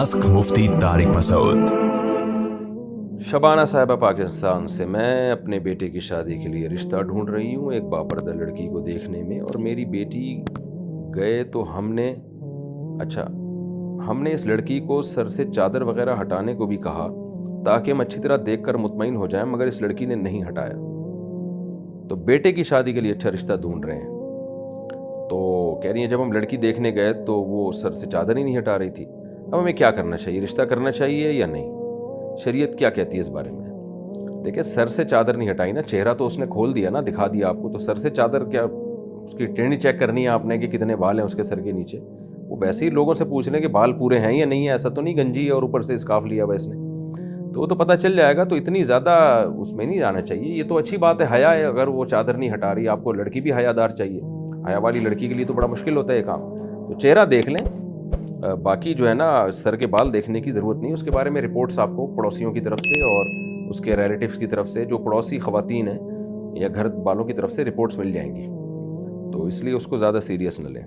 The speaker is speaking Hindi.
आस्क मुफ्ती तारिक मसूद। शबाना साहिबा पाकिस्तान से मैं अपने बेटे की शादी के लिए रिश्ता ढूंढ रही हूँ एक बापर्दा लड़की को देखने में। और मेरी बेटी गए तो हमने इस लड़की को सर से चादर वगैरह हटाने को भी कहा ताकि हम अच्छी तरह देखकर मुतमईन हो जाएं, मगर इस लड़की ने नहीं हटाया। तो बेटे की शादी के लिए अच्छा रिश्ता ढूंढ रहे हैं। तो कह रही है जब हम लड़की देखने गए तो वो सर से चादर ही नहीं हटा रही थी। अब हमें क्या करना चाहिए, रिश्ता करना चाहिए या नहीं? शरीयत क्या कहती है इस बारे में? देखिए, सर से चादर नहीं हटाई ना, चेहरा तो उसने खोल दिया ना, दिखा दिया आपको। तो सर से चादर क्या, उसकी टेढ़ी चेक करनी है आपने कि कितने बाल हैं उसके सर के नीचे? वो वैसे ही लोगों से पूछ लें कि बाल पूरे हैं या नहीं है। ऐसा तो नहीं गंजी है और ऊपर से स्कार्फ लिया हुआ इसने, तो वो तो पता चल जाएगा। तो इतनी ज़्यादा उसमें नहीं जाना चाहिए। ये तो अच्छी बात है, हया है, अगर वो चादर नहीं हटा रही। आपको लड़की भी हयादार चाहिए, हया वाली लड़की के लिए तो बड़ा मुश्किल होता है ये काम। तो चेहरा देख लें, बाकी जो है ना सर के बाल देखने की ज़रूरत नहीं। उसके बारे में रिपोर्ट्स आपको पड़ोसियों की तरफ से और उसके रिलेटिव्स की तरफ से, जो पड़ोसी ख़वातीन हैं या घर वालों की तरफ से रिपोर्ट्स मिल जाएंगी। तो इसलिए उसको ज़्यादा सीरियस न लें।